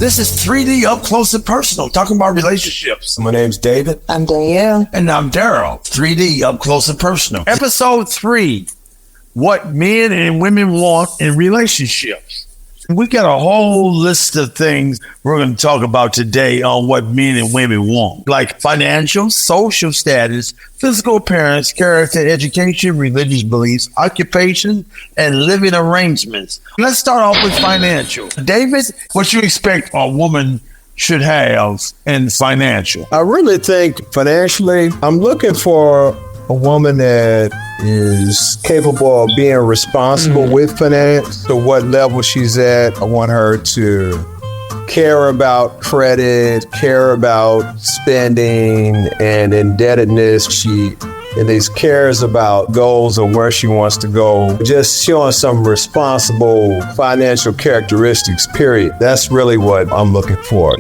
This is 3D up close and personal, talking about relationships. My name's David. I'm Danielle. And I'm Darryl. 3D up close and personal. Episode 3, what men and women want in relationships. We got a whole list of things we're going to talk about today on what men and women want, like financial, social status, physical appearance, character, education, religious beliefs, occupation, and living arrangements. Let's start off with financial. David, what you expect a woman should have in financial? I really think financially, I'm looking for a woman that is capable of being responsible with finance. So what level she's at, I want her to care about credit, care about spending and indebtedness. She at least cares about goals and where she wants to go. Just showing some responsible financial characteristics, period. That's really what I'm looking for.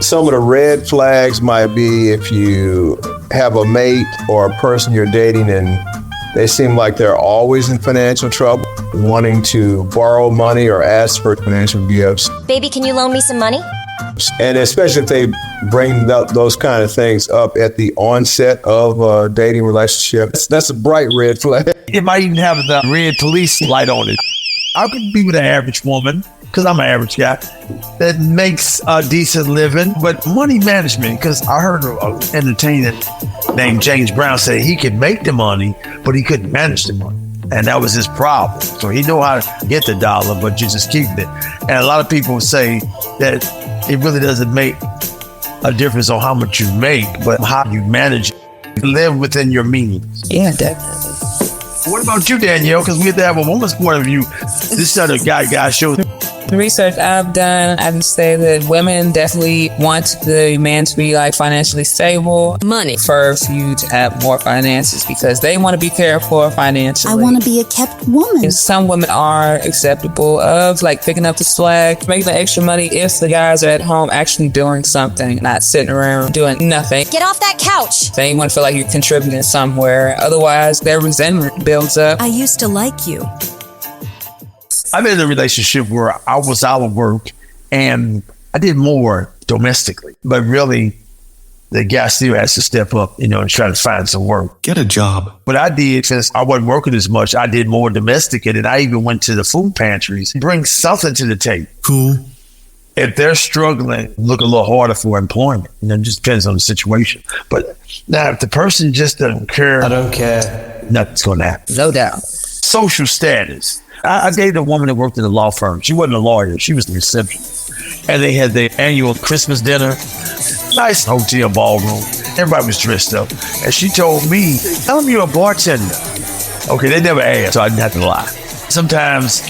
Some of the red flags might be if you have a mate or a person you're dating and they seem like they're always in financial trouble, wanting to borrow money or ask for financial gifts. Baby, can you loan me some money? And especially if they bring those kind of things up at the onset of a dating relationship, that's a bright red flag. It might even have the red police light on it. I could be with an average woman, because I'm an average guy, that makes a decent living, but money management, because I heard an entertainer named James Brown say he could make the money, but he couldn't manage the money. And that was his problem. So he knew how to get the dollar, but you just keep it. And a lot of people say that it really doesn't make a difference on how much you make, but how you manage it. Live within your means. Yeah, definitely. What about you, Danielle? Because we have to have a woman's point of view. This other guy show. The research I've done, I would say that women definitely want the man to be like financially stable. Money. For you to have more finances because they want to be cared for financially. I want to be a kept woman. And some women are acceptable of like picking up the slack, making the extra money if the guys are at home actually doing something, not sitting around doing nothing. Get off that couch. They want to feel like you're contributing somewhere. Otherwise, their resentment builds up. I used to like you. I've been in a relationship where I was out of work and I did more domestically, but really the guy still has to step up, and try to find some work. Get a job. What I did, since I wasn't working as much, I did more domestic, and I even went to the food pantries, bring something to the table. Cool. If they're struggling, look a little harder for employment. It just depends on the situation. But now if the person just doesn't care, I don't care. Nothing's going to happen. No doubt. Social status. I dated a woman that worked in a law firm. She wasn't a lawyer. She was the receptionist. And they had their annual Christmas dinner. Nice hotel ballroom. Everybody was dressed up. And she told me, tell them you're a bartender. Okay, they never asked, so I didn't have to lie. Sometimes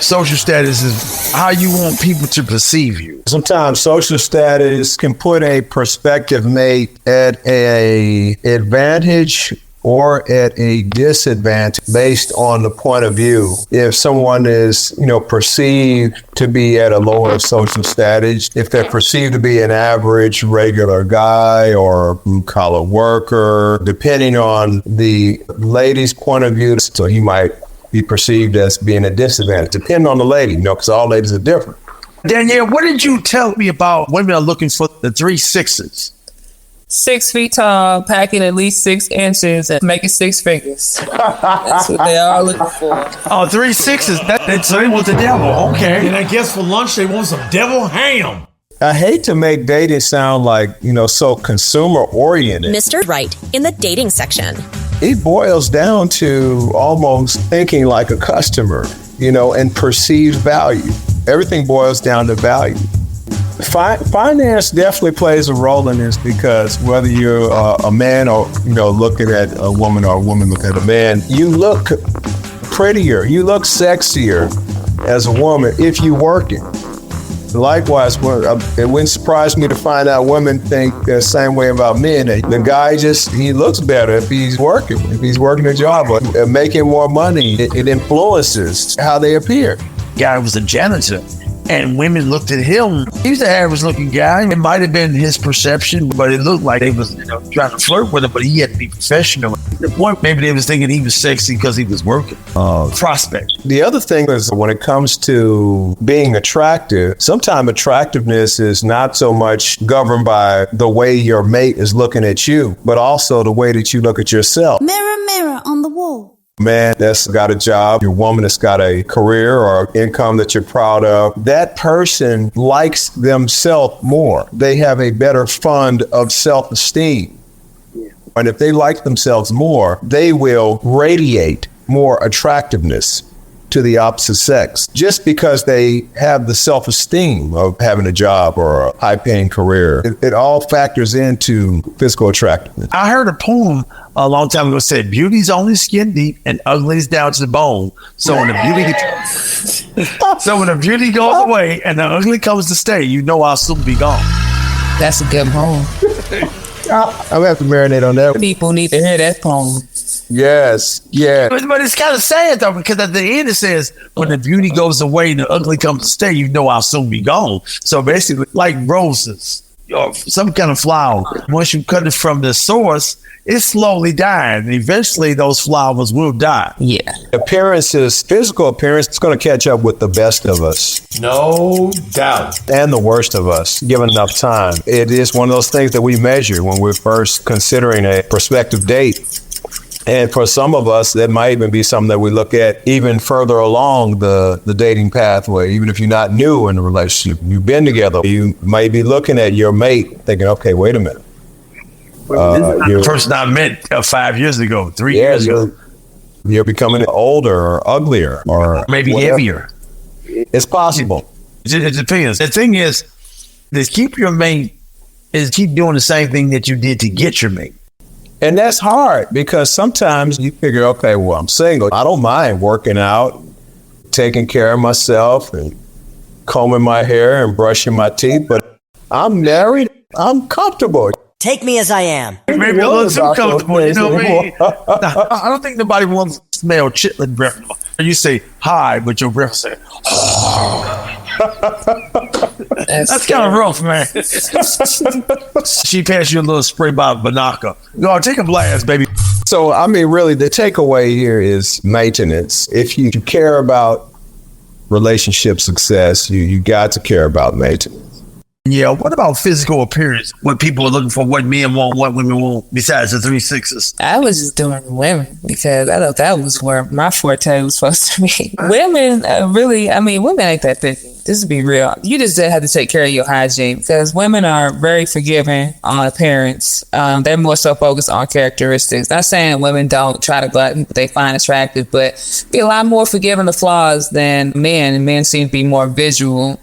social status is how you want people to perceive you. Sometimes social status can put a prospective mate at a advantage or at a disadvantage based on the point of view. If someone is, perceived to be at a lower social status, if they're perceived to be an average regular guy or blue-collar worker, depending on the lady's point of view, so he might be perceived as being a disadvantage, depending on the lady, because all ladies are different. Danielle, what did you tell me about women are looking for the 3 6s? 6 feet tall, packing at least 6 inches, and making 6 figures. That's what they are looking for. Oh, 3 6s. So they want the devil. Okay. And I guess for lunch they want some devil ham. I hate to make dating sound like, so consumer oriented. Mr. Right in the dating section. It boils down to almost thinking like a customer, and perceived value. Everything boils down to value. Finance definitely plays a role in this because whether you're a man or, looking at a woman or a woman looking at a man, you look prettier, you look sexier as a woman if you're working. Likewise, it wouldn't surprise me to find out women think the same way about men. The guy he looks better if he's working a job or making more money. It influences how they appear. Guy was a janitor. And women looked at him. He was an average looking guy. It might have been his perception, but it looked like they was trying to flirt with him, but he had to be professional. The point, maybe they was thinking he was sexy because he was working. Prospect. The other thing is when it comes to being attractive, sometimes attractiveness is not so much governed by the way your mate is looking at you, but also the way that you look at yourself. Mirror, mirror on the wall. Man that's got a job, your woman that's got a career or income that you're proud of, that person likes themselves more. They have a better fund of self-esteem. And if they like themselves more, they will radiate more attractiveness to the opposite sex just because they have the self-esteem of having a job or a high-paying career. It all factors into physical attractiveness. I heard a poem a long time ago that said, beauty's only skin deep and ugly's down to the bone. So when the beauty goes away and the ugly comes to stay, you know I'll soon be gone. That's a good poem. I'm gonna have to marinate on that. People need to hear that poem. Yes, yeah. But it's kind of sad though, because at the end it says, when the beauty goes away and the ugly comes to stay, you know I'll soon be gone. So basically, like roses or some kind of flower, once you cut it from the source, it's slowly dying. And eventually those flowers will die. Yeah. Appearances, physical appearance, is going to catch up with the best of us. No doubt. And the worst of us, given enough time. It is one of those things that we measure when we're first considering a prospective date. And for some of us, that might even be something that we look at even further along the dating pathway. Even if you're not new in a relationship, you've been together, you might be looking at your mate thinking, okay, wait a minute. The person I met 5 years ago, 3 years ago. You're becoming older or uglier or maybe whatever. heavier. It's possible. It depends. The thing is keep your mate is keep doing the same thing that you did to get your mate. And that's hard because sometimes you figure, okay, well, I'm single. I don't mind working out, taking care of myself and combing my hair and brushing my teeth, but I'm married. I'm comfortable. Take me as I am. Maybe a little too comfortable, you know what I mean? I don't think nobody wants to smell chitlin breath. You say hi, but your breath say, That's kind of rough, man. She passed you a little spray bottle of Banaka. Go take a blast, baby. So, I mean, really, the takeaway here is maintenance. If you care about relationship success, you got to care about maintenance. Yeah, what about physical appearance? What people are looking for, what men want, what women want, besides the 3 sixes? I was just doing women because I thought that was where my forte was supposed to be. Women women ain't that picky. Just to be real. You just have to take care of your hygiene because women are very forgiving on appearance. They're more so focused on characteristics. Not saying women don't try to go out and what they find attractive, but be a lot more forgiving of flaws than men, and men seem to be more visual.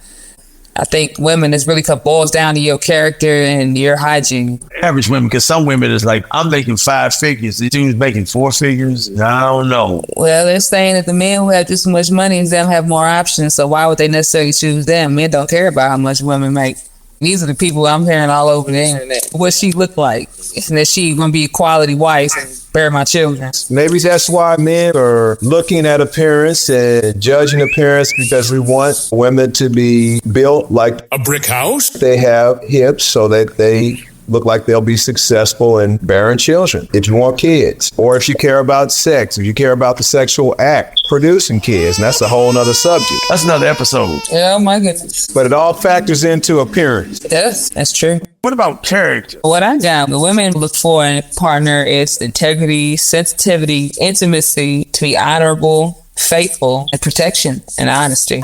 I think women, it really boils down to your character and your hygiene. Average women, because some women is like, I'm making 5 figures. These dudes making 4 figures. I don't know. Well, they're saying that the men who have just as much money as them have more options. So why would they necessarily choose them? Men don't care about how much women make. These are the people I'm hearing all over the internet. What she look like, and that she gonna be a quality wife and bear my children. Maybe that's why men are looking at appearance and judging appearance because we want women to be built like A brick house? they have hips so that they look like they'll be successful in bearing children. If you want kids, or if you care about sex, if you care about the sexual act, producing kids, and that's a whole nother subject. That's another episode. Oh my goodness. But it all factors into appearance. Yes, that's true. What about character? What I got, the women look for in a partner is integrity, sensitivity, intimacy, to be honorable, faithful, and protection and honesty.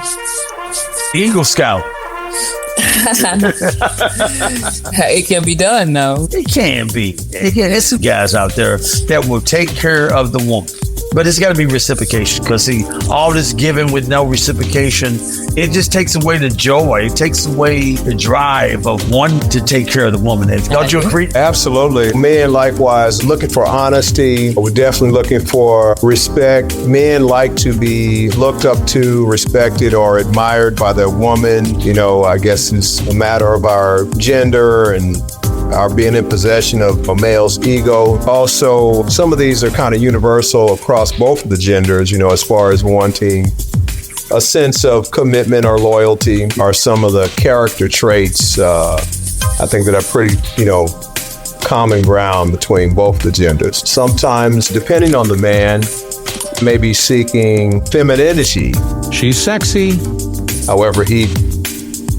Eagle Scout. It can be done, though. It can be. There's some guys out there that will take care of the woman. But it's got to be reciprocation because, see, all this giving with no reciprocation, it just takes away the joy. It takes away the drive of wanting to take care of the woman. Don't you agree? Absolutely. Men, likewise, looking for honesty. We're definitely looking for respect. Men like to be looked up to, respected, or admired by their woman. You know, I guess it's a matter of our gender and our being in possession of a male's ego. Also, some of these are kind of universal across both of the genders, you know, as far as wanting a sense of commitment or loyalty are some of the character traits I think that are pretty, common ground between both the genders. Sometimes, depending on the man, may be seeking femininity. She's sexy. However, he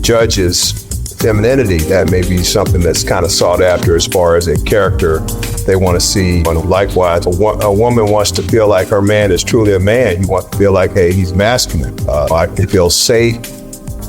judges femininity. That may be something that's kind of sought after as far as a character they want to see. And likewise, a woman wants to feel like her man is truly a man. You want to feel like, hey, he's masculine. I can feel safe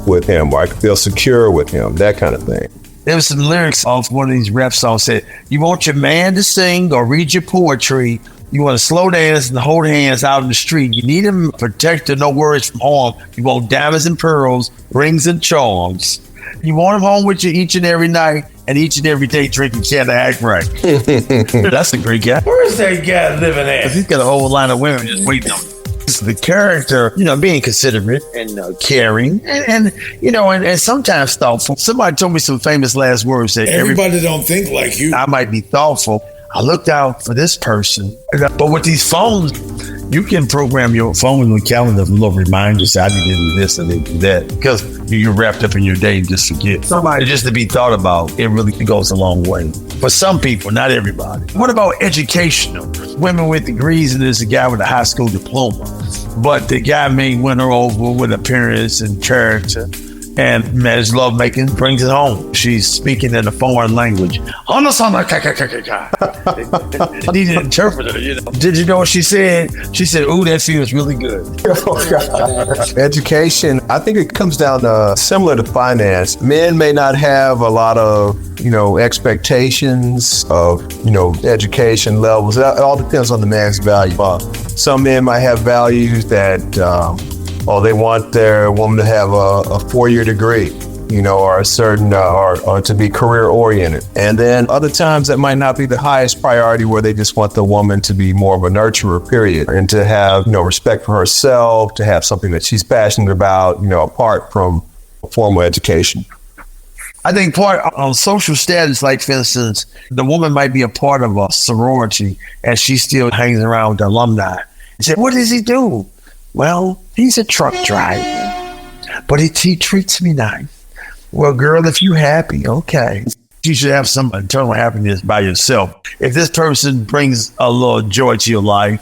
with him, or I can feel secure with him, that kind of thing. There was some lyrics off one of these rap songs said, you want your man to sing or read your poetry. You want to slow dance and hold hands out in the street. You need him protected, no worries from harm. You want diamonds and pearls, rings and charms. You want him home with you each and every night and each and every day drinking can to act right. That's a great guy. Where's that guy living at? He's got a whole line of women just waiting on him. It's the character, being considerate and caring and sometimes thoughtful. Somebody told me some famous last words that Everybody don't think like you. I might be thoughtful. I looked out for this person. But with these phones, you can program your phone and calendar with little reminders. I need to do this and do that. Because you're wrapped up in your day and just forget. Somebody just to be thought about, it really goes a long way. For some people, not everybody. What about educational? Women with degrees, and there's a guy with a high school diploma. But the guy may win her over with appearance and character. And his lovemaking brings it home. She's speaking in a foreign language. Need an interpreter, Did you know what she said? She said, ooh, that feels really good. Education, I think it comes down to similar to finance. Men may not have a lot of, expectations of, education levels. It all depends on the man's value. Some men might have values that, they want their woman to have a 4-year degree, or a certain, or to be career oriented. And then other times that might not be the highest priority, where they just want the woman to be more of a nurturer, period, and to have, respect for herself, to have something that she's passionate about, apart from formal education. I think part on social status, like for instance, the woman might be a part of a sorority and she still hangs around with the alumni. You say, what does he do? Well, he's a truck driver, but he treats me nice. Well, girl, if you're happy, okay. You should have some internal happiness by yourself. If this person brings a little joy to your life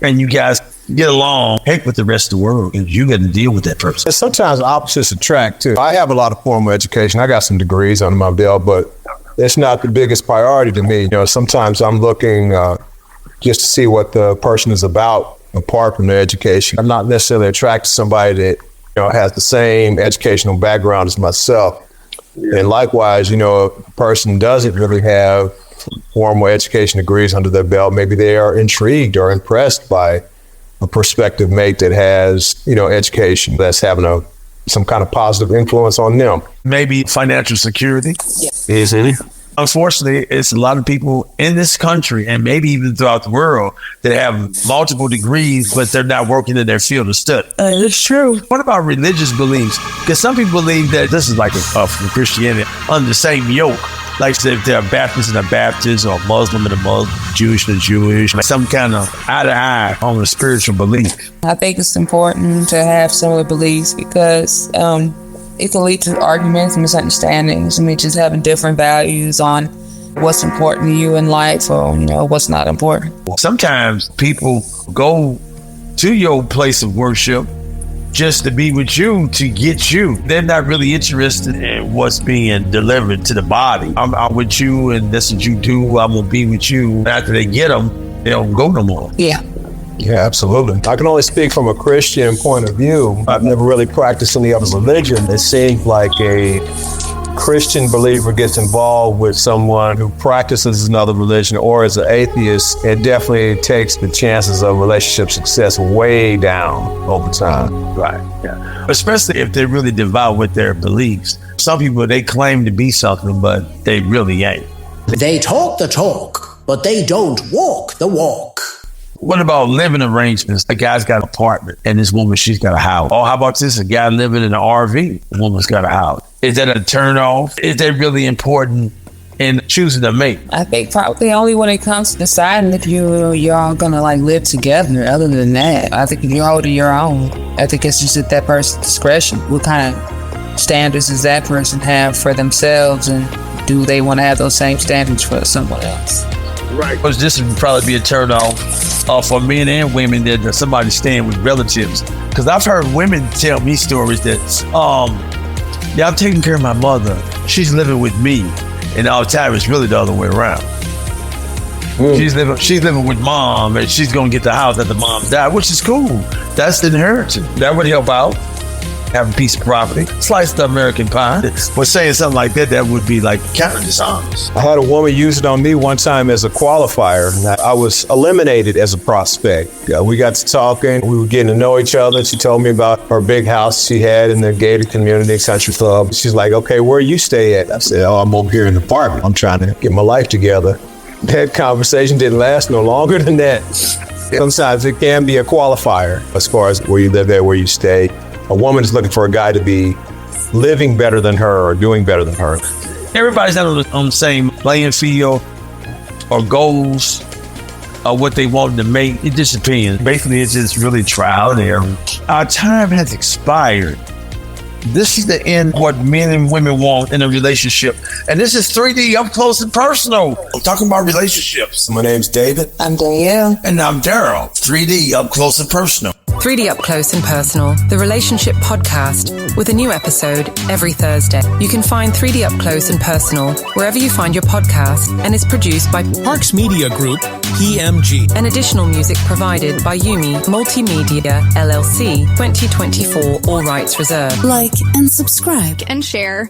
and you guys get along, heck with the rest of the world, and you got to deal with that person. And sometimes opposites attract too. I have a lot of formal education. I got some degrees under my belt, but it's not the biggest priority to me. Sometimes I'm looking just to see what the person is about apart from their education. I'm not necessarily attracted to somebody that has the same educational background as myself. Yeah. And likewise, a person doesn't really have formal education degrees under their belt. Maybe they are intrigued or impressed by a prospective mate that has, education that's having some kind of positive influence on them. Maybe financial security. Yes. Isn't it? Unfortunately, it's a lot of people in this country and maybe even throughout the world that have multiple degrees, but they're not working in their field of study. It's true. What about religious beliefs? Because some people believe that this is like from Christianity, under the same yoke. Like if they're Baptist and a Baptist, or Muslim and a Muslim, Jewish and a Jewish, like some kind of eye to eye on the spiritual belief. I think it's important to have similar beliefs because it can lead to arguments and misunderstandings. Just having different values on what's important to you in life or, what's not important. Sometimes people go to your place of worship just to be with you, to get you. They're not really interested in what's being delivered to the body. I'm with you and this is what you do. I'm going to be with you. After they get them, they don't go no more. Yeah. Yeah, absolutely. I can only speak from a Christian point of view. I've never really practiced any other religion. It seems like a Christian believer gets involved with someone who practices another religion or is an atheist, it definitely takes the chances of relationship success way down over time. Right, yeah. Especially if they're really devout with their beliefs. Some people, they claim to be something, but they really ain't. They talk the talk, but they don't walk the walk. What about living arrangements? A guy's got an apartment and this woman, she's got a house. Oh, how about this? A guy living in an RV, the woman's got a house. Is that a turn off? Is that really important in choosing a mate? I think probably only when it comes to deciding if y'all gonna live together. Other than that, I think if you hold to your own, I think it's just at that person's discretion. What kind of standards does that person have for themselves and do they want to have those same standards for someone else? Right. Because this would probably be a turn off for men and women that somebody's staying with relatives. Because I've heard women tell me stories that, I'm taking care of my mother. She's living with me. And all the time, it's really the other way around. She's living with mom, and she's going to get the house after mom died, which is cool. That's the inheritance. That would help out. Have a piece of property, slice the American pie. But saying something like that would be like kind of dishonest. I had a woman use it on me one time as a qualifier. I was eliminated as a prospect. We got to talking. We were getting to know each other. She told me about her big house she had in the gated community, country club. She's like, okay, where you stay at? I said, I'm over here in the apartment. I'm trying to get my life together. That conversation didn't last no longer than that. Sometimes it can be a qualifier as far as where you live at, where you stay. A woman is looking for a guy to be living better than her or doing better than her. Everybody's not on the same playing field or goals or what they want to make. It just depends. Basically, it's just really trial and error. Our time has expired. This is the end of what men and women want in a relationship. And this is 3D up close and personal. I'm talking about relationships. My name's David. I'm Danielle. And I'm Darryl. 3D up close and personal. 3D Up Close and Personal, the relationship podcast, with a new episode every Thursday. You can find 3D Up Close and Personal wherever you find your podcast, and is produced by Parks Media Group, PMG. And additional music provided by Yumi Multimedia LLC, 2024, all rights reserved. Like and subscribe. And share.